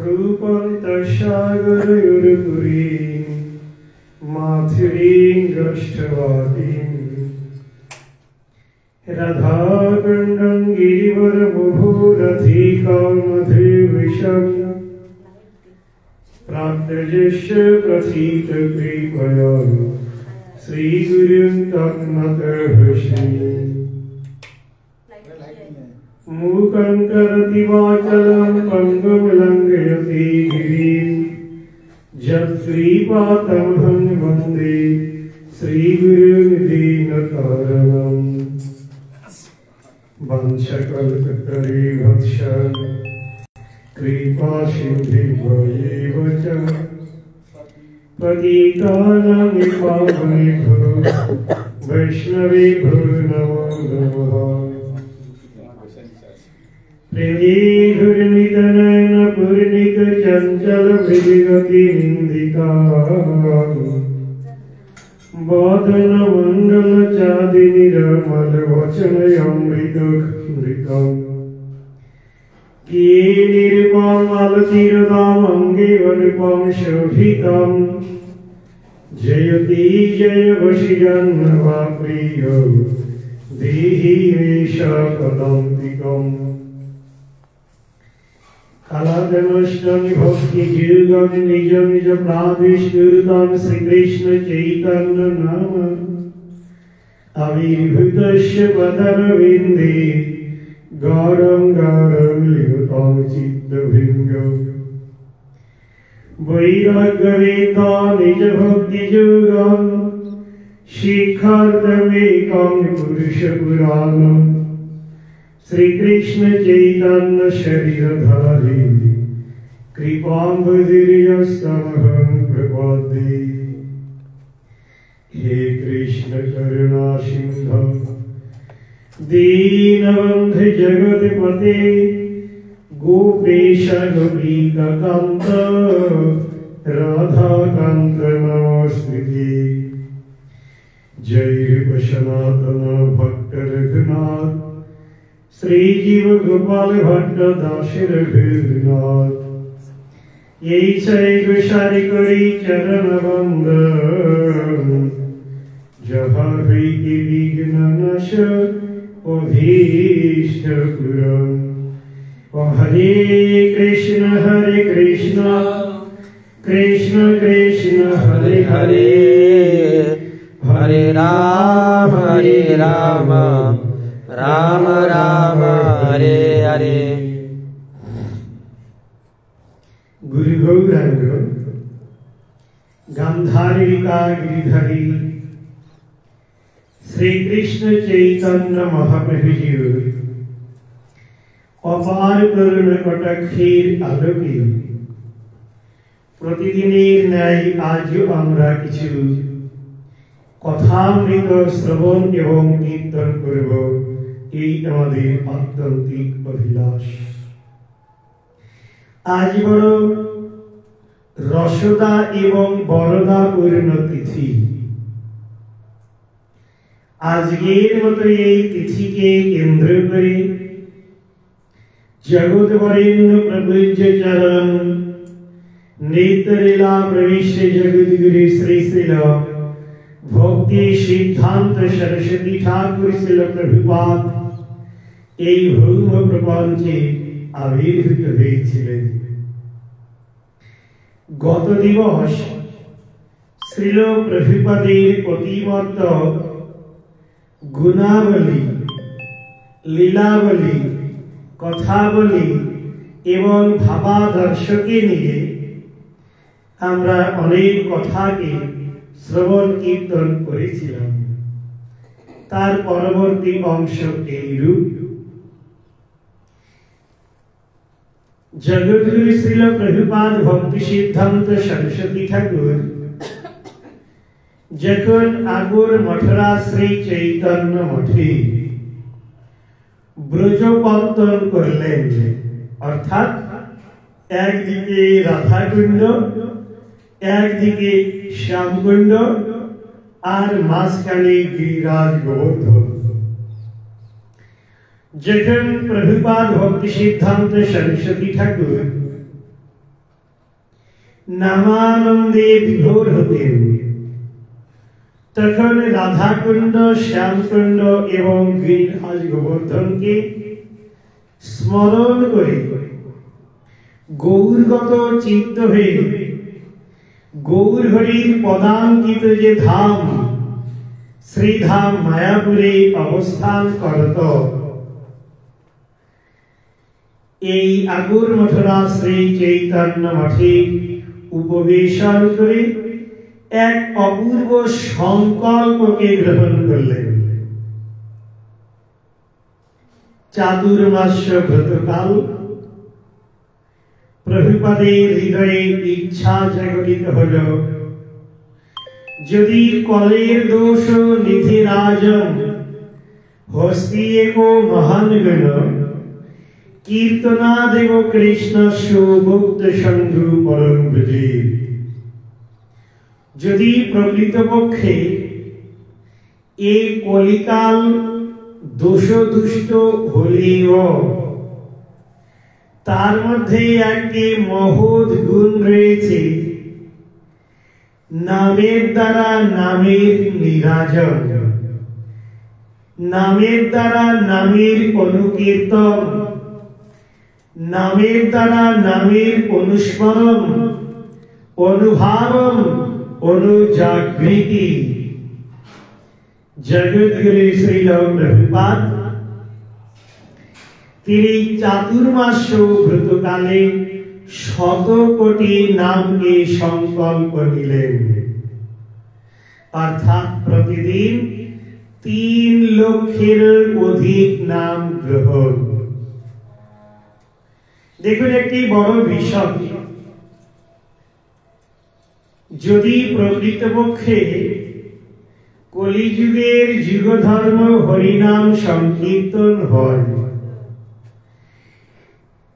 रूपं तस्सागरयुरपुरीं माथुरीं दृष्टवातीं राधाकुण्डं गिरिवरबुभुरधिकां मधुविशं प्राप्तयस्य प्रथितकृपया श्रीगुरुं तन्नतहस्मि मूकं करोति वाचालं पङ्गुं लङ्घयति गिरिं यत्कृपातमहं वन्दे श्रीगुरुं दीनतारणम् वंशकल्पतरुभ्यश्च कृपासिन्धुभ्यैव च पतितानां पावनेभ्यो वैष्णवेभ्यो नमो नमः। प्रेमीघुर्नितनयन पूर्णिक चञ्चल मृगति निन्दिता वादन मण्डल चादिनी रमल वचनयमृतमृतम् ये निरुपम अलतिरदाम अंगे वरुपम शोभितम् जयति जय वशिजन्नवा प्रिय देहि मे शापदान्तिकम् कलादनष्टमि भक्ति युगं निज निज प्राविष्कृतं श्री कृष्ण चैतन्य नाम आविर्भूतस्य पदरविन्दे गौरं गौरं लिखितं चित्तभृङ्गम् वैराग्यवेता निज भक्ति युगं शिखार्धमेकं पुरुषपुराणम् श्री कृष्ण चैतन्य शरीरधारी कृपाम्बुधिर्यस्तमहं प्रपद्ये। हे कृष्ण करुणा सिन्धो दीनबन्धु जगत्पते गोपेश गोपिकान्त राधाकान्त नमोऽस्तुते। जय सनातन भक्त रघुनाथ श्री जीव गोपाल भट्ट दास रघुनाथ ये गोसारी करी चरण बंदन जहाँ की विघ्न नश अभीष्ट पुरम्। हरे कृष्ण कृष्ण कृष्ण हरे हरे हरे राम राम राम हरे हरे। गुरु गौरांग गांधारिका गिरिधरी श्री कृष्ण चैतन्य महाप्रभु अपार करुण कटाक्षेर आलोके प्रतिदिনের ন্যায় আজও আমরা কিছু কথামৃত শ্রবণ এবং কীর্তন করব, এই আমাদের আত্যন্তিক অভিলাষ। আজ বড় রসদা এবং বরদা পূর্ণ তিথি। আজকের মতো এই তিথিকে কেন্দ্র করে জগৎ বরেণ্য প্রভুজ্য চরণ নেত্রলীলা প্রবিশ্য জগদ্গুরু শ্রী শ্রীল ভক্তি সিদ্ধান্ত সরস্বতী ঠাকুর শিল প্রভুপাদ এই ভৌম প্রপঞ্চে আবির্ভূত হয়েছিলেন। গত দিবস শ্রীল প্রভুপাদের প্রতিমত্ত গুণাবলী, লীলাবলী, কথাবলী এবং ভাবাদর্শকে নিয়ে আমরা অনেক কথাকে শ্রবণ কীর্তন করেছিলাম। তার পরবর্তী অংশ এইরূপ। জগদ্গুরু শ্রীল প্রভুপাদ ভক্তি সিদ্ধান্ত সরস্বতী ঠাকুর যখন আগর মঠরা শ্রী চৈতন্য মঠে ব্রজপন্তন করলেন, অর্থাৎ একদিকে রাধাকুণ্ড, একদিকে শ্যামকুণ্ড, আর মাঝখানে গিরিরাজ গোবর্ধন। যখন প্রভুপাদ ভক্তি সিদ্ধান্ত সরস্বতী ঠাকুর নামানন্দে বিভোর হতেন, তখন রাধাকুণ্ড, শ্যামকুণ্ড এবং গিরিরাজ গোবর্ধনকে স্মরণ করে গৌরগত চিত্ত হয়ে গৌর হরির পদাঙ্কিত যে ধাম শ্রীধাম মায়াপুরে অবস্থান করত, এই আগুর মথুরা শ্রী চৈতন্য মঠে উপবেশন করে এক অপূর্ব সংকল্পকে গ্রহণ করলেন। চাতুর্মাস্য ব্রতকাল প্রভুপাদের হৃদয়ে ইচ্ছা জাগরিত হল, যদি কলের দোষ নিধি রাজন হস্তি এক মহান গণ কীর্তনা দেব কৃষ্ণ সুভুক্ত সন্ধু পরম ব্রজে। যদি প্রকৃতপক্ষে এই কলিকাল দোষ দুষ্ট হলেও তার মধ্যে একটি মহৎ গুণ রয়েছে, নামের দ্বারা নামের নিরাজন, নামের দ্বারা নামের অনুকীর্তন, নামের দ্বারা নামের অনুস্মরণ, অনুভাবন, অনুজাগৃতি। জগৎগুরু শ্রীল প্রভুপাদ তিনি চাতুর্মাস্য ব্রতকালে 100 কোটি নামকে সংকল্প নিলেন, অর্থাৎ প্রতিদিন 3 লক্ষের অধিক নাম গ্রহণ। দেখুন একটি বড় বিষয়, যদি প্রকৃতপক্ষে কলিযুগের যুগধর্ম হরিনাম সংকীর্তন হয়,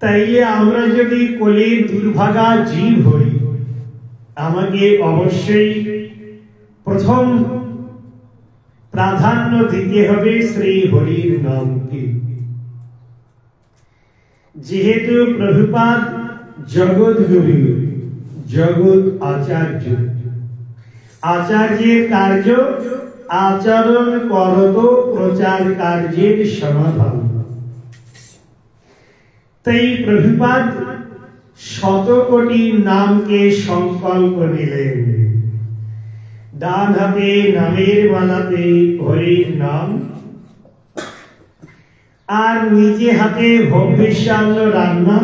তাইলে আমরা যদি কলির দুর্ভাগা জীব হই, আমাকে অবশ্যই প্রথম প্রাধান্য দিতে হবে শ্রী হরির নামকে। যেহেতু প্রভুপাদ জগৎগুরু, জগৎ আচার্য, আচার্যের কার্য আচরণ করত প্রচার কার্যের সমাধান। তাই প্রভুপাদ 100 কোটি নামকে সংকল্প নিলেন। ডান হাতে নামের মালাতে হরির নাম, আর নিজে হাতে ভব্যেশান্ন রান্না।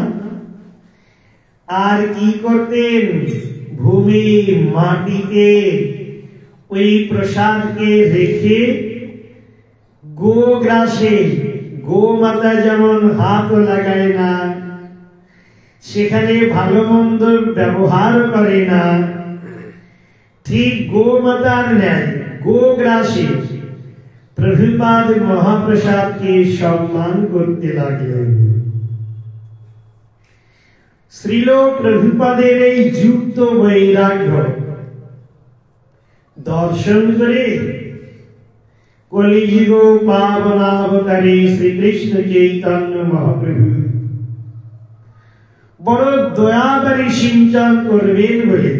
আর কি করতেন, ভূমি মাটিতে ওই প্রসাদকে রেখে গোগ্রাসে, গোমাতা যেমন হাত লাগায় না, সেখানে ভালো মন্দ ব্যবহার করে না, ঠিক গোমাতার ন্যায় গোগ্রাসে প্রভুপাদ মহাপ্রসাদকে সম্মান করতে লাগলেন। শ্রীল প্রভুপাদের এই যুক্ত বৈরাগ্য দর্শন করে কলিযুগ পাবনাবতারী শ্রীকৃষ্ণ চৈতন্য মহাপ্রভু বড় দয়াবারী সিঞ্চন করবেন বলে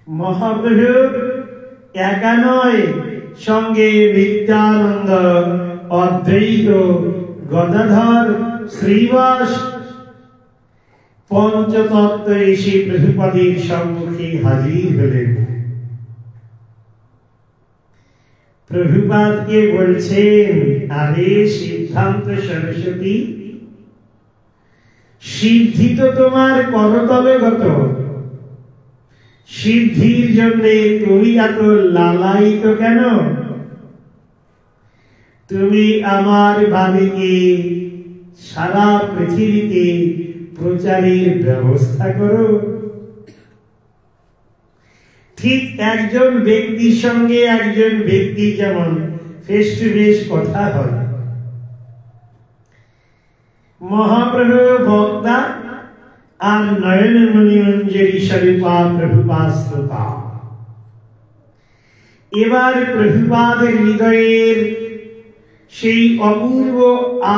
মহাপ্রভু একা নয়, সঙ্গে নিত্যানন্দ, অদ্বৈত, গদাধর, শ্রীবাস পঞ্চতত্ত্ব এসে প্রভুপাদের সম্মুখে হাজির হলেন। প্রভুপাদকে বলছেন, আরে সিদ্ধান্ত সরস্বতী, সিদ্ধি তো তোমার করতলগত, সিদ্ধির জন্য তুমি এত লালায়িত কেন? তুমি আমার বাণীকে সারা পৃথিবীতে প্রচারের ব্যবস্থা করো। ঠিক একজন ব্যক্তির সঙ্গে একজন ব্যক্তি যেমন ফেস টু ফেস কথা হয়, মহাপ্রভু বক্তা আর নয়ন মণিমঞ্জরি স্বরূপা প্রভুপাদ শ্রোতা। এবার প্রভুপাদের হৃদয়ের সেই অপূর্ব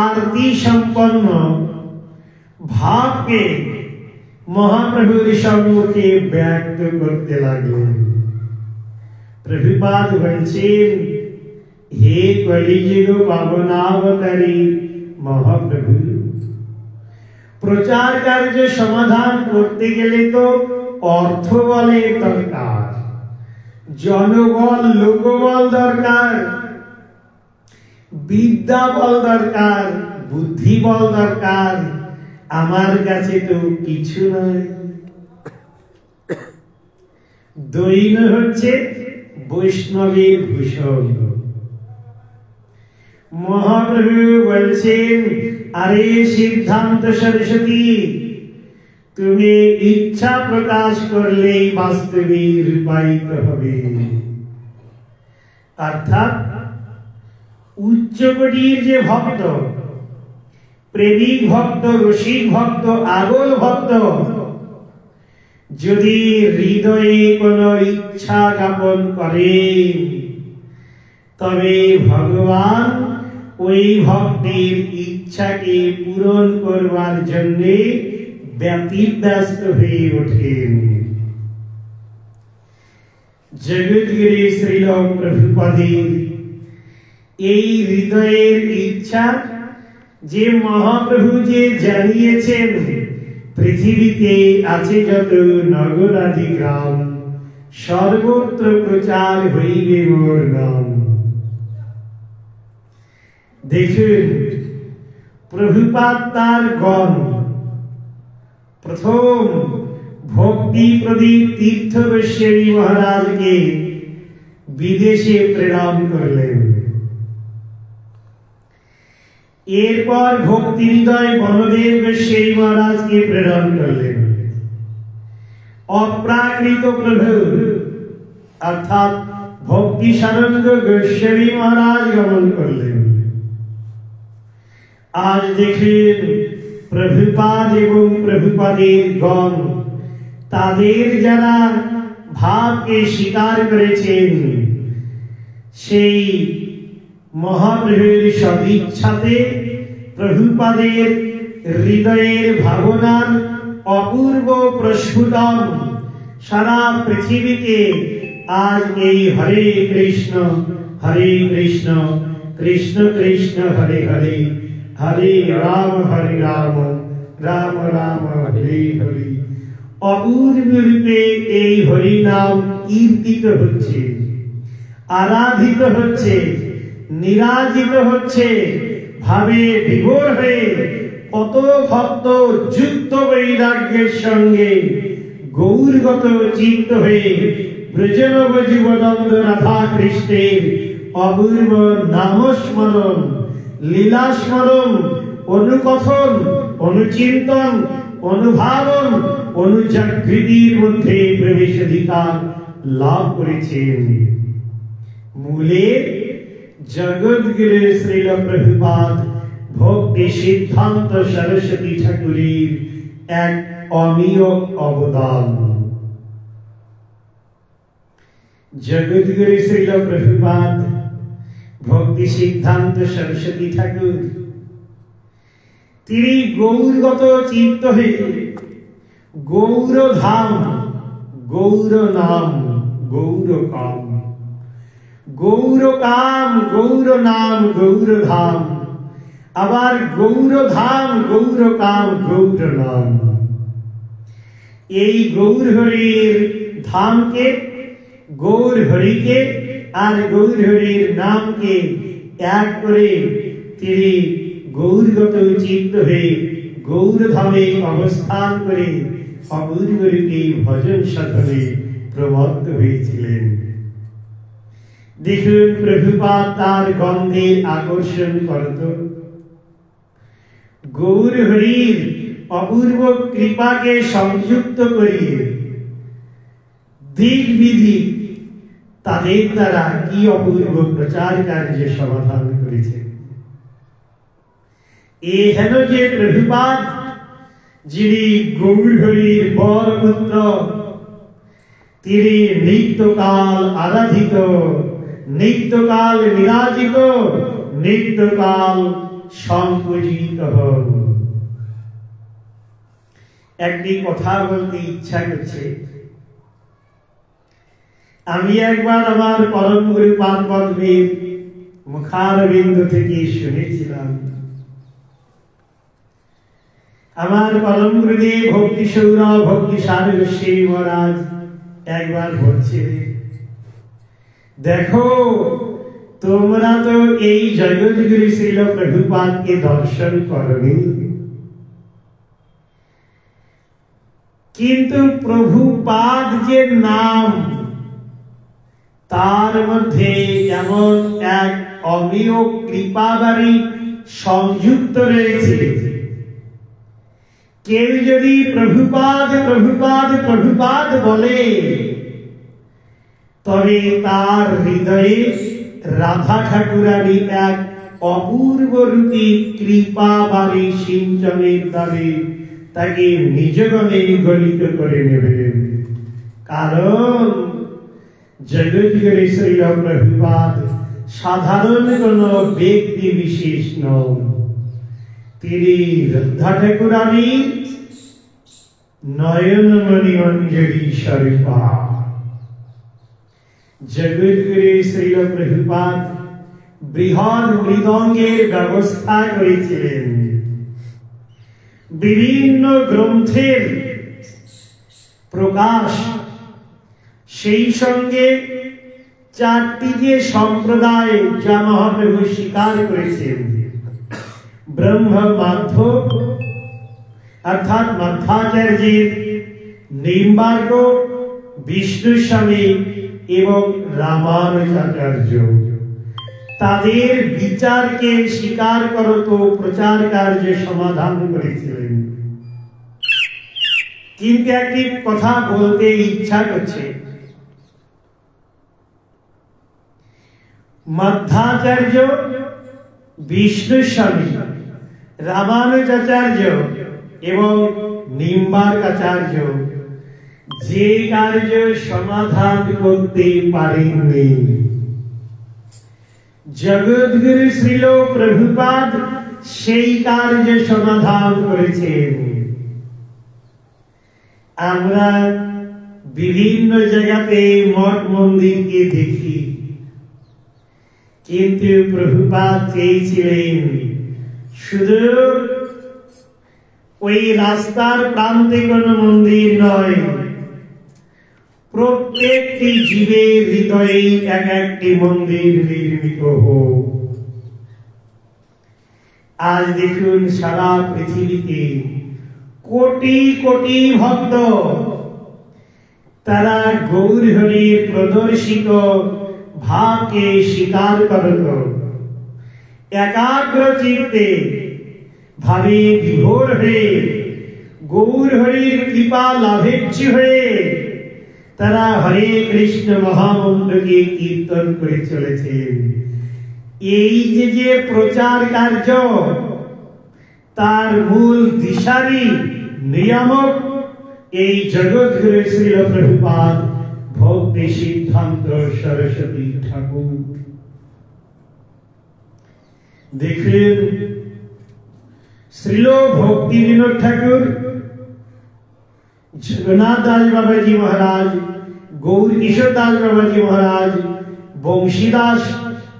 আরতি সম্পন্ন ভাবকে মহাপ্রভুর সম্মুখে ব্যক্ত করতে লাগলেন। প্রভুপাদ বলছেন, হে কলিযুগ পাবনাবতারী মহাপ্রভু, প্রচার কার্য সমাধান করতে গেলে তো অর্থ বলের দরকার, জনবল লোকবল দরকার, বিদ্যা বল দরকার, বুদ্ধি বল দরকার। আমার কাছে তো কিছু নয়। দৈন হচ্ছে বৈষ্ণবের ভূষণ। মহাপ্রভু বলছেন, আরে সিদ্ধান্ত সরস্বতী, তুমি ইচ্ছা প্রকাশ করলেই বাস্তবে রূপায়িত হবে। অর্থাৎ উচ্চকোটির যে ভক্ত, প্রেমিক ভক্ত, রসিক ভক্ত, আগল ভক্ত, যদি হৃদয়ে কোনো ইচ্ছা জ্ঞাপন করে, তবে ভগবান ওই ভক্তের ইচ্ছাকে পূরণ করবার জন্য ব্যতিব্যস্ত হয়ে ওঠেন। জগৎগুরু শ্রীল প্রভুপাদের এই হৃদয়ের ইচ্ছা যে মহাপ্রভু যে জানিয়েছেন, পৃথিবীতে আছে যত নগরাদি গ্রাম, সর্বত্র প্রচার হইবে মোর নাম। দেখুন, প্রভুপাদ তার গণ প্রথম ভক্তি প্রদীপ তীর্থ গোস্বামী মহারাজকে বিদেশে প্রেরণ করলেন। এরপর ভক্তি হৃদয় বনদেব গোস্বামী মহারাজকে প্রেরণ করলেন। অপ্রাকৃত প্রভু অর্থাৎ ভক্তি সারঙ্গ গোস্বামী মহারাজ গমন করলেন। আজ দেখেন প্রভুপাদ এবং প্রভুপাদের গণ, তাদের যারা ভাবকে স্বীকার করেছেন, সেই মহাপ্রভুর সদিচ্ছাতে প্রভুপাদের হৃদয়ের ভাবনার অপূর্ব প্রস্ফুটন সারা পৃথিবীতে আজ এই হরে কৃষ্ণ কৃষ্ণ কৃষ্ণ হরে হরে, হরে রাম রাম রাম হরে হরে অপূর্ব রূপে এই হরি নাম কীর্তিত হচ্ছে, আরাধিত হচ্ছে, নিরাজিত হচ্ছে। ভাবে বিভোর হয়ে কত ভক্ত যুক্ত বৈরাগ্যের সঙ্গে গৌরগত চিত্ত হয়ে ব্রজনব জীবনন্দ রাধা কৃষ্ণের অপূর্ব নামস্মরণ, লীলাস্মরণ, অনুকথন, অনুচিন্তন, অনুধাবন, অনুজাগৃতির মধ্যে প্রবেশাধিকার লাভ করেছেন। মূলে জগৎগুরু শ্রীল প্রভুপাদ ভক্তি সিদ্ধান্ত সরস্বতী ঠাকুরের এক অমীয় অবদান। জগৎগুরু শ্রীল প্রভুপাদ ভক্তি সিদ্ধান্ত সরস্বতী ঠাকুর, তিনি গৌরগত চিত্ত হয়ে গৌরধাম, গৌর নাম, গৌরকাম, গৌরকাম, গৌর নাম, গৌরধাম, আবার গৌরধাম, গৌরকাম, গৌর নাম। এই গৌর হরির ধামকে, গৌর হরিকে আর গৌর হরির নামকে এক করে তিনি গৌরগত চিত্ত হয়ে গৌরধামে অবস্থান করে অপূর্ব রূপে ভজন সাধনে প্রমত্ত হয়েছিলেন। দেখুন, প্রভুপাদ তার গন্ধে আকর্ষণ করত। গৌর হরির অপূর্ব কৃপাকে সংযুক্ত করিয়ে দিক বিধি তাদের দ্বারা কি অপূর্ব প্রচার কার্যে সমাধান করেছে। এ হেন যে প্রভুপাদ, যিনি গৌর হরির বর পুত্র, তিনি নিত্যকাল আরাধিত, নিত্যকাল নিরাজিত, নিত্যকাল সংপূজিত হন। একটি কথা বলতে ইচ্ছা করছে। আমি একবার আমার পরম গুরু পাদ পদ্মের মুখারবিন্দ থেকে শুনেছিলাম, আমার পরম গুরুদেব ভক্তি সৌরভ ভক্তি সারস্বী মহারাজ একবার বলছিলেন, দেখো তোমরা তো এই জগৎগুরু শ্রীল প্রভুপাদকে দর্শন করনি, কিন্তু প্রভুপাদ যে নাম, তার মধ্যে এমন এক অমীয় কৃপাবারী সংযুক্ত রয়েছে। কেউ যদি প্রভুপাদ প্রভুপাদ প্রভুপাদ বলে, তবে তার হৃদয়ে রাধা ঠাকুরানী এক অপূর্ব রূপী কৃপাবারী সিঞ্চনের দ্বারে তাকে নিজগণে গলিত করে নেবেন। কারণ জগৎগুরু শ্রীল প্রভুপাদ সাধারণ কোন ব্যক্তি বিশেষ নন, তিনি রাধা ঠাকুরানীর নয়নমণি অঞ্জলি স্বরূপা। জগৎগুরু শ্রীল প্রভুপাদ বৃহৎ মৃদঙ্গের ব্যবস্থা করেছিলেন, বিভিন্ন গ্রন্থের প্রকাশ, সেই সঙ্গে চারটি যে সম্প্রদায় যা মহাপ্রভু স্বীকার করেছেন, ব্রহ্ম মাধ্য অর্থাৎ মধ্বাচার্যের, নিম্বার্ক, বিষ্ণু স্বামী এবং রামানুজাচার্য, তাদের বিচারকে স্বীকার করত প্রচার কার্যে সমাধান করেছিলেন। কিন্তু একটি কথা বলতে ইচ্ছা করছে, মধ্বাচার্য, বিষ্ণু স্বামী, রামানুজাচার্য এবং নিম্বার্কাচার্য যে কার্য সমাধান করতে পারেননি, জগৎগুরু শ্রীল প্রভুপাদ সেই কার্য সমাধান করেছেন। আমরা বিভিন্ন জায়গাতে মঠ মন্দিরকে দেখি, কিন্তু প্রভুপাদ চেয়েছিলেন শুধু ওই রাস্তার প্রান্তে কোন মন্দির নয়, প্রত্যেকটি জীবের হৃদয়ে এক একটি মন্দির নির্মিত হোক। আজ দেখুন সারা পৃথিবীতে কোটি কোটি ভক্ত, তারা গৌর হরির প্রদর্শিত ভাবকে স্বীকার করত, একাগ্র চিত্তে ভাবে বিভোর হয়ে গৌর হরির কৃপা লাভেচ্ছু হয়ে তারা হরে কৃষ্ণ মহামন্ত্রকে কীর্তন করে চলেছেন। এই যে প্রচার কার্য, তার মূল দিশারি নিয়ামক এই জগৎগুরু শ্রীল প্রভুপাদ ভক্তি সিদ্ধান্ত সরস্বতী ঠাকুর। দেখুন শ্রীল ভক্তি বিনোদ ঠাকুর, জগন্নাথ দাস বাবাজি মহারাজ, গৌর কিশোর দাস বাবাজি মহারাজ, বংশীদাস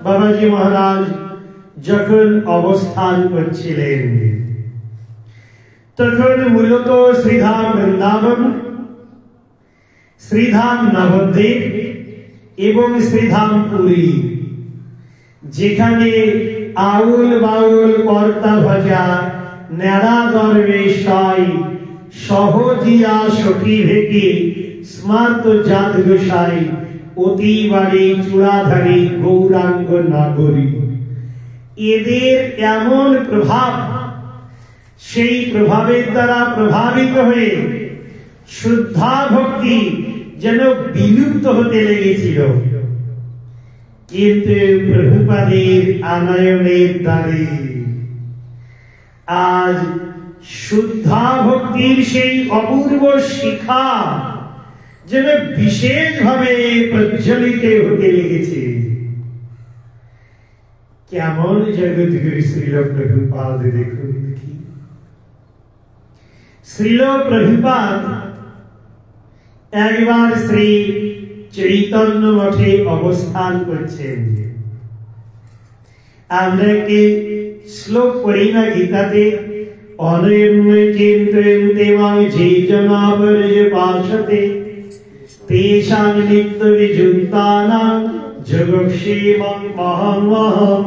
বাবাজি মহারাজ যখন অবস্থান করছিলেন, তখন মূলত শ্রীধাম বৃন্দাবন, শ্রীধাম নবদ্বীপ এবং শ্রীধাম পুরী, যেখানে আউল বাউল কর্তা ভজা নেড়া দরবেশাই সহজিয়া সখী ভেটি স্মার্ত জাত গোসাই অতিবাড়ি চূড়াধারী গৌরাঙ্গ নগরী, এদের এমন প্রভাব, সেই প্রভাবের দ্বারা প্রভাবিত হয়ে শুদ্ধা ভক্তি যেন বিলুপ্ত হতে লেগেছিল। কিন্তু প্রভুপাদের আনয়নের দ্বারে আজ শুদ্ধা ভক্তির সেই অপূর্ব শিখা যেন বিশেষভাবে প্রজ্বলিত হতে লেগেছে। কেমন জগৎগুরু শ্রীল প্রভুপাদ দেখুন দেখি। শ্রীল প্রভুপাদ একবার শ্রী চৈতন্য মঠে অবস্থান করছেন। আমরা একটি শ্লোক পড়ি না গীতাতে, অনন্য চিন্তয়ন্তে মাং যে জনা পর্যপাসতে তেষাং নিত্য বিযুক্তানাং জগৎক্ষেমং মহামহম।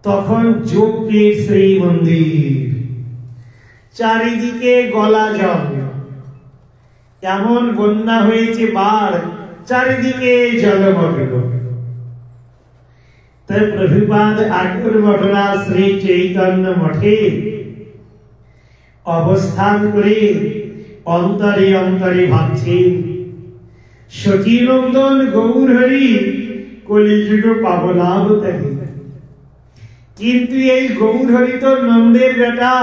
তখন যোগপীঠ শ্রী মন্দির, চারিদিকে গলা জল, এমন বন্যা হয়েছে, বাড়, চারিদিকে জলমগ্ন। তাই প্রভুপাদ আগর ঘটনা শ্রী চৈতন্য মঠে অবস্থান করে অন্তরে অন্তরে ভাবছেন, সচিনন্দন গৌর হরি কলিযুগ পাবনাবতারী। কিন্তু এই গৌর হরি তো নন্দের বেটা,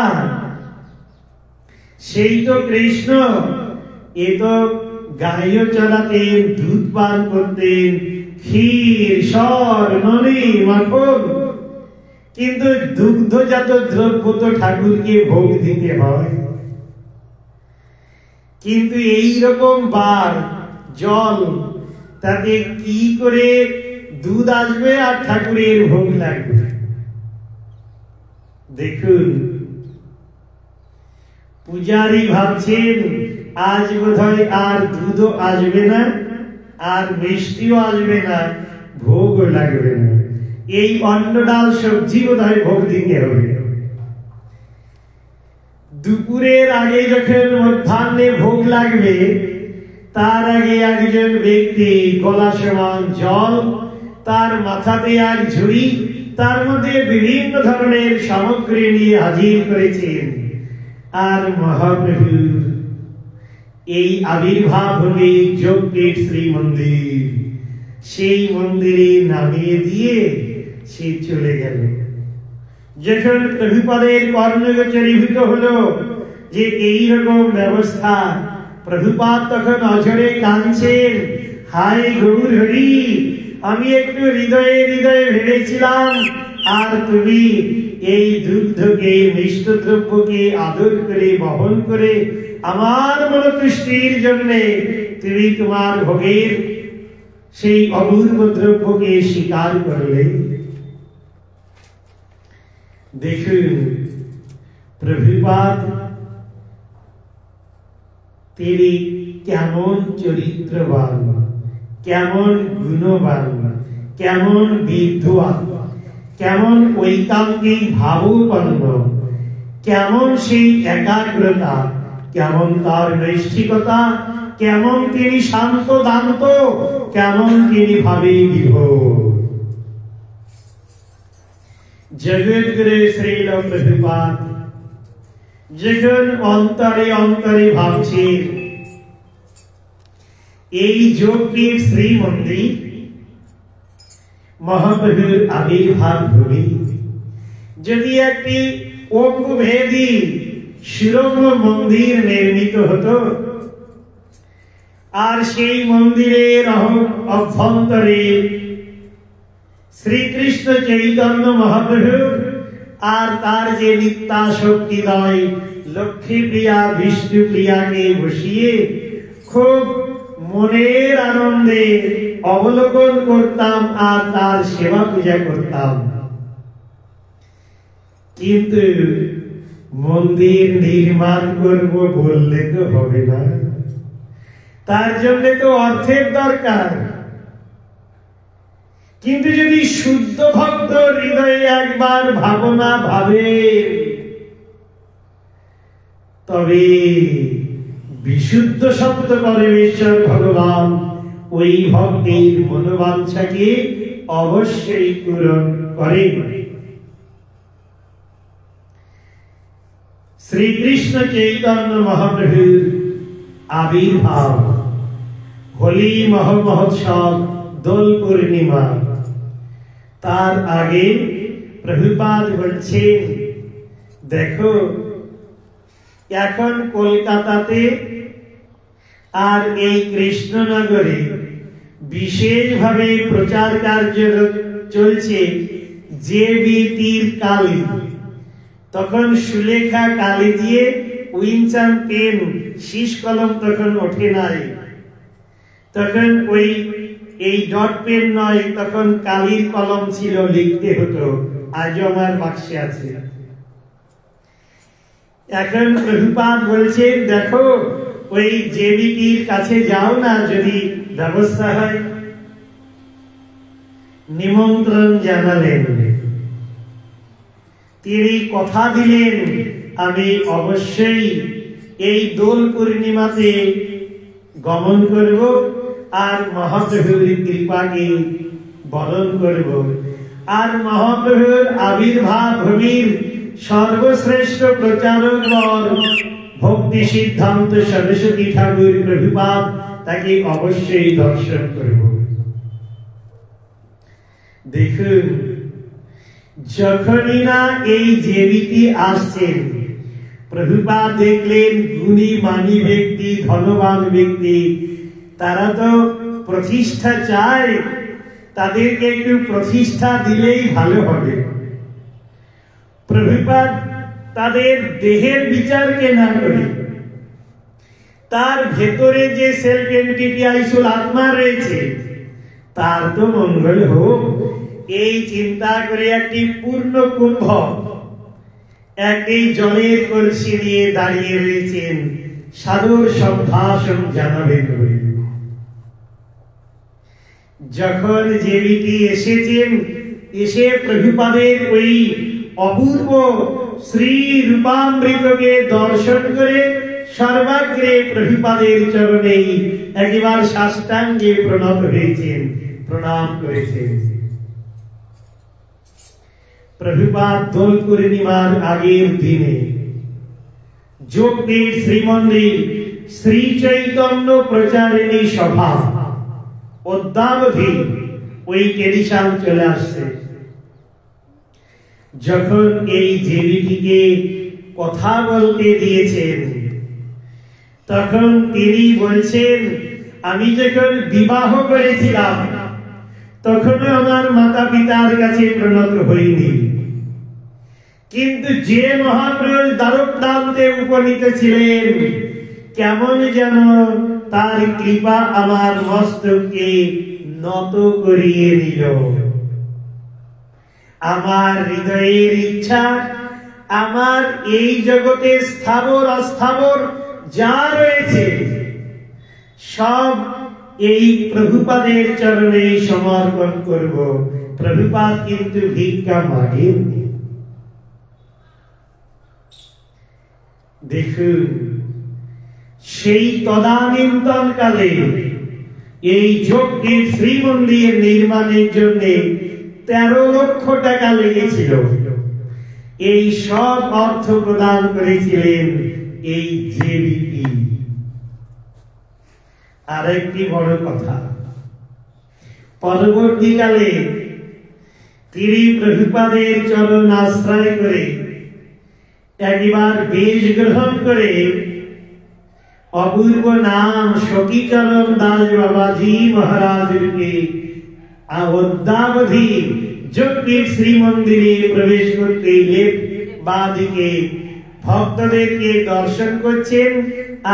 সেই তো কৃষ্ণ। এ তো গায়ে চড়াতেন, দুধ পান করতেন, ক্ষীর সর ননি মাখন, কিন্তু দুগ্ধজাত দ্রব্য তো ঠাকুরকে ভোগ দিতে হয়। কিন্তু এই রকম বার জল, তাতে কি করে দুধ আসবে আর ঠাকুরের ভোগ লাগবে? দেখুন, পূজারী ভাবছেন আজ বোধহয় আর দুধও আসবে না, আর মিষ্টিও আসবে না, ভোগও লাগবে না। এই অন্ন ডাল সবজি বোধহয় ভোগ দিতে হবে। দুপুরের আগে যখন মধ্যাহ্নে ভোগ লাগবে, তার আগে একজন ব্যক্তি গলা সমান জল, তার মাথাতে এক ঝুড়ি, তার মধ্যে বিভিন্ন ধরনের সামগ্রী নিয়ে হাজির করেছেন। আর মহাপ্রভু এই আবির্ভাব হলে যোগপীঠ শ্রী মন্দির, সেই মন্দিরে নামিয়ে দিয়ে সে চলে গেল। যখন প্রভুপাদের কর্ণগোচরীভূত হলো যে এইরকম ব্যবস্থা, প্রভুপাদ তখন অঝরে কাঁদছেন, হায় গৌর হরি, আমি একটু হৃদয়ে হৃদয়ে ভেবেছিলাম, আর তুমি এই দুগ্ধকে, মিষ্ট দ্রব্যকে আদর করে বহন করে আমার মনতুষ্টির জন্য তুমি তোমার ভোগের সেই অপূর্ব দ্রব্যকে স্বীকার করলে। দেখুন প্রভুপাদ তিনি কেমন চরিত্রবান, কেমন গুণবান, কেমন বিদ্বান, কেমন ঐকান্তিক ভাবোপন্ন, কেমন সেই একাগ্রতা, কেমন তার নৈষ্ঠিকতা, কেমন তিনি শান্ত দান্ত, কেমন তিনি ভাবে বিভোর। জগৎগুরু শ্রীল প্রভুপাদ যখন অন্তরে অন্তরে ভাবছেন এই যোগপীঠ শ্রী মন্দির মহাপ্রভুর আবির্ভাব ভূমি, যদি একটি অঙ্গভেদী সুরঙ্গ মন্দির নির্মিত হতো, আর সেই মন্দিরের অভ্যন্তরে শ্রীকৃষ্ণ চৈতন্য মহাপ্রভু আর তার যে নিত্যাশক্তিদয় লক্ষ্মী প্রিয়া বিষ্ণু প্রিয়াকে বসিয়ে খুব মনের আনন্দে অবলোকন করতাম আর তার সেবা পূজা করতাম। কিন্তু মন্দির নির্মাণ করব বললে তো হবে না, তার জন্য তো অর্থের দরকার। কিন্তু যদি শুদ্ধ ভক্ত হৃদয়ে একবার ভাবনা ভাবে, তবে বিশুদ্ধ সত্য পরমেশ্বর ভগবান ওই ভক্তের মনোবাঞ্ছাকে অবশ্যই পূরণ করেন। শ্রীকৃষ্ণ চৈতন্য মহাপ্রভুর আবির্ভাব, হোলি মহোৎসব, দোল পূর্ণিমা, তার আগে প্রভুপাদ বলছেন, দেখো এখন কলকাতাতে আর এই কৃষ্ণনগরে বিশেষভাবে প্রচার কার্য চলছে জেবিটির কালি। তখন সুলেখা কালি দিয়ে উইনচান পেন শীষ কলম তখন ওঠে নাই, তখন এই ডট পেন নয়, তখন কালির কলম ছিল, লিখতে হতো। আজও আমার বাক্সে আছে। এখন প্রভুপাদ বলছেন, দেখো ওই জেবিটির কাছে যাও না, যদি ব্যবস্থা হয়। নিমন্ত্রণ জানালেন, তিনি কথা দিলেন, আমি অবশ্যই এই দোল পূর্ণিমাতে গমন করব আর মহাপ্রভুর কৃপাকে বরণ করব। আর মহাপ্রভুর আবির্ভাব ভূমির সর্বশ্রেষ্ঠ প্রচারক ভক্তি সিদ্ধান্ত সরস্বতী ঠাকুর প্রভুপাদ, তাকে অবশ্যই দর্শন করব। দেখুন, যখনই না এই জেবিটি আসছেন, প্রভুপাদ দেখলেন গুণী মানী ব্যক্তি, ধনবান ব্যক্তি, তারা তো প্রতিষ্ঠা চায়, তাদেরকে একটু প্রতিষ্ঠা দিলেই ভালো হবে। প্রভুপাদ তাদের দেহের বিচারকে না করে তার ভেতরে যে সেলফ এন্টিটি আইসুল আত্মা রয়েছে, তার তো মঙ্গল হোক, এই চিন্তা করে একটি পূর্ণ কুম্ভ একটি জলের কলসি নিয়ে দাঁড়িয়ে রয়েছেন, সাদর সম্ভাষণ জানাবেন। যখন জেবিটি এসেছেন, এসে প্রভুপাদের ওই অপূর্ব শ্রী রূপামৃতকে দর্শন করে সর্বাগ্রে প্রভুপাদের চরণে একবার সাষ্টাঙ্গে প্রণত হয়েছেন, প্রণাম করেছেন। প্রভুপাদ দোল পূর্ণিমার আগের দিনে যোগপীঠ শ্রীমন্দির শ্রী চৈতন্য প্রচারিণী সভা অদ্যাবধি ওই টেলিশন চলে আসছে। যখন এই জেবিটিকে কথা বলতে দিয়েছেন, তখন তিনি বলছেন, আমি যখন বিবাহ করেছিলাম তখনও আমার মাতা পিতার কাছে প্রণত হইনি, কিন্তু যে মহাপ্রভু দ্বারক প্রান্তে উপনীত ছিলেন, কেমন যেন তার কৃপা আমার মস্তককে নত করিয়ে নিল। আমার হৃদয়ের ইচ্ছা, আমার এই জগতে স্থাবর অস্থাবর যা রয়েছে, সব এই প্রভুপাদের চরণে সমর্পণ করব। প্রভুপাদ কিন্তু ভিক্ষা মাগেননি। দেখুন, সেই তদানীন্তন কালে এই যোগপীঠ শ্রীমন্দির নির্মাণের জন্য 13 লক্ষ টাকা লেগেছিল। এই সব অর্থ প্রদান করেছিলেন এই জেবিটি। আরেকটি বড় কথা, পরবর্তীকালে তিনি প্রভুপাদের চরণ আশ্রয় করে একবার বেশ গ্রহণ করে অপূর্ব নাম সখীচরণ দাস বাবাজি মহারাজকে অদ্যাবধি যোগপীঠ শ্রীমন্দিরে প্রবেশ করতে বাদিকে ভক্তদেরকে দর্শন করছেন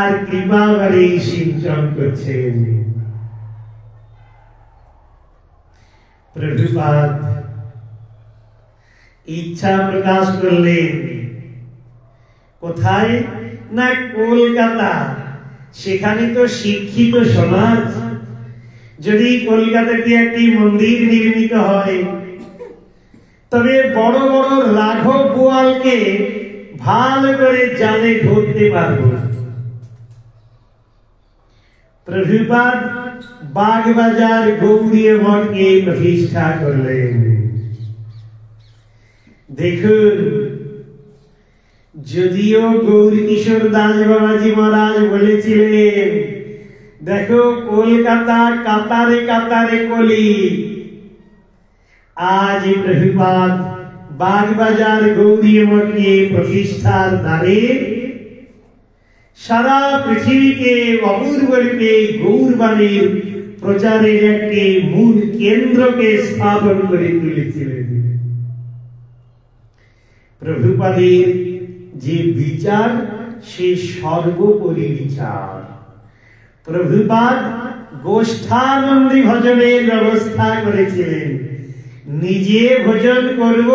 আর কৃপা বাড়ি সিঞ্চন করছেন। প্রভুপাদ ইচ্ছা প্রকাশ করলেন, কোথায় না কলকাতা, সেখানে তো শিক্ষিত সমাজ, যদি কলকাতাতে একটি মন্দির নির্মিত হয়, তবে বড় বড় রাঘব বোয়ালকে ভালো করে জালে ধরতে পারবো। প্রভুপাদ বাগবাজার গৌরীয় মঠকে প্রতিষ্ঠা করলেন। দেখুন, যদিও গৌরী কিশোর দাস বাবাজি মহারাজ বলেছিলেন, দেখো কলকাতা কাতারে কাতারে কলি, আজ প্রভুপাদ বাগবাজার গৌরী মঠকে প্রতিষ্ঠার দ্বারে সারা পৃথিবীকে অপূর্ব রূপে গৌরবাণীর প্রচারের একটি মূল কেন্দ্রকে স্থাপন করে তুলেছিলেন। প্রভুপাদের যে বিচার সে সর্বোপরি বিচার। প্রভুপাদ গোষ্ঠানন্দী ভজনের ব্যবস্থা করেছিলেন। নিজে ভজন করব,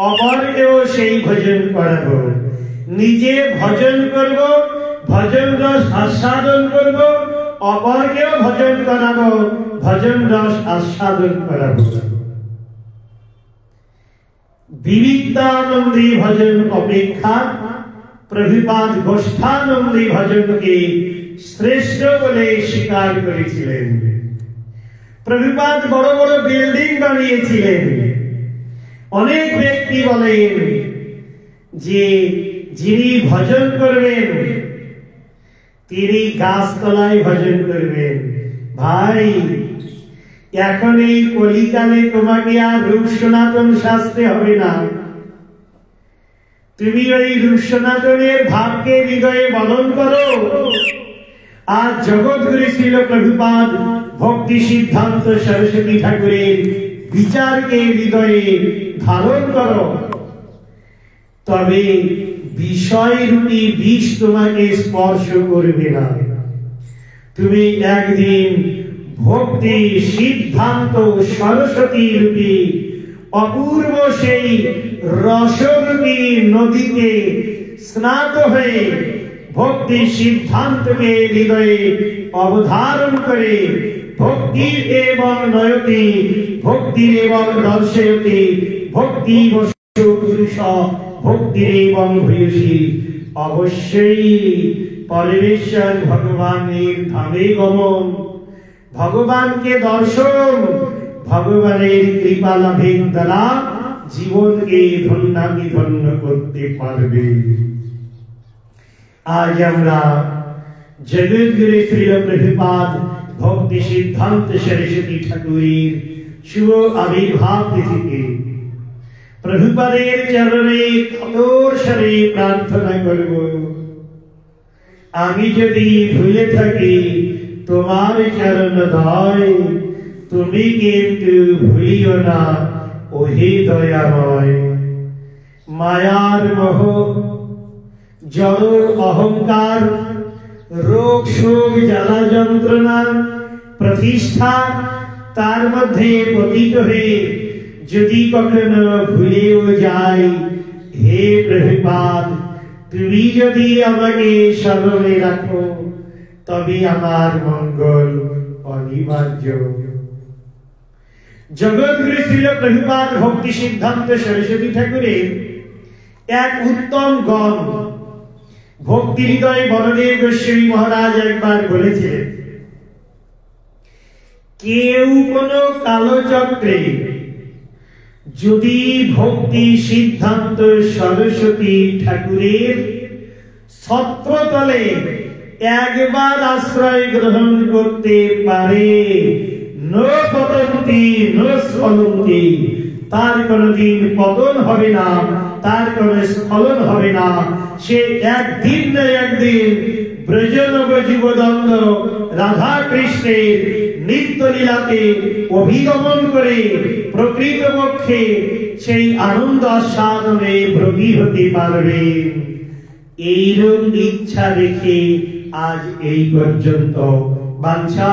অপরকেও সেই ভজন করাবো। নিজে ভজন করব, ভজন রস আস্বাদন করব, অপরকেও ভজন করাবো, ভজন রস আস্বাদন করাবো। বিবিক্তানন্দী ভজন অপেক্ষা প্রভুপাদ গোষ্ঠানন্দী ভজনকে শ্রেষ্ঠ বলে স্বীকার করেছিলেন। প্রভুপাদ বড় বড় বিল্ডিং বানিয়েছিলেন। অনেক ব্যক্তি বলেন যে যিনি ভজন করবেন তিনি গাছতলায় ভজন করবেন। ভাই, এখন এই কলিকালে তোমাকে আর রূপ সনাতন শাস্ত্রে হবে না। তুমি ওই রূপ সনাতনের ভাবকে হৃদয়ে বলন করো, আর জগৎগুরু শ্রীল প্রভুপাদ ভক্তি সিদ্ধান্ত সরস্বতী ঠাকুরের বিচারকে হৃদয়ে ধারণ করো। তবে বিষয়রূপী বিষ তোমাকে স্পর্শ করবে না। তুমি একদিন ভক্তি সিদ্ধান্ত সরস্বতী রূপী অপূর্ব সেই রসরূপী নদীতে স্নাত হয়ে ভক্তি সিদ্ধান্তকে হৃদয়ে অবধারণ করে ভক্তির এবং নয়তি, ভক্তির এবং দর্শয়তি, ভক্তি পুরুষ ভক্তির এবং ভূয়সী অবশ্যই পরমেশ্বর ভগবানের ধামে গমন, ভগবানকে দর্শন, ভগবানের কৃপা লাভের দ্বারা জীবনকে ধন্য করতে পারবে। আজ আমরা জগৎগুরু শ্রীল প্রভুপাদ ভক্তি সিদ্ধান্ত সরস্বতী ঠাকুরের শুভ আবির্ভাব তিথিতে প্রভুপাদের চরণে কঠোর স্বরে প্রার্থনা করব। আমি যদি ভুলে থাকি তোমার চরণ দয়, তুমি কিন্তু ভুলিও না ওহে দয়াময়। মায়ার মোহ, জড় অহংকার, রোগ শোক জ্বালা যন্ত্রণা প্রতিষ্ঠা তার মধ্যে পতিত হয়ে যদি কখনো ভুলেও যাই, হে প্রভুপাদ তুমি যদি আমাকে স্মরণে রাখো তবে আমার মঙ্গল অনিবার্য। জগৎগুরু শ্রীল প্রভুপাদ ভক্তি সিদ্ধান্ত সরস্বতী ঠাকুরের এক উত্তম গান ভক্তি হৃদয় বলদেব গোস্বামী মহারাজ একবার বলেছিলেন, কেউ কোন কালচক্রে যদি ভক্তি সিদ্ধান্ত সরস্বতী ঠাকুরের ছত্রতলে একবার আশ্রয় গ্রহণ করতে পারে, নো পতন্তি নো স্খলন্তি, তার কোনদিন পতন হবে না, তার কোন স্খলন হবে না। সে একদিন না একদিন ব্রজনব জীবদন্দ রাধা কৃষ্ণের নিত্য লীলাকে অভিগমন করে প্রকৃতপক্ষে সেই আনন্দ আস্বাদনে ব্রতী হতে পারবে। এইরূপ ইচ্ছা রেখে আজ এই পর্যন্ত বাঞ্ছা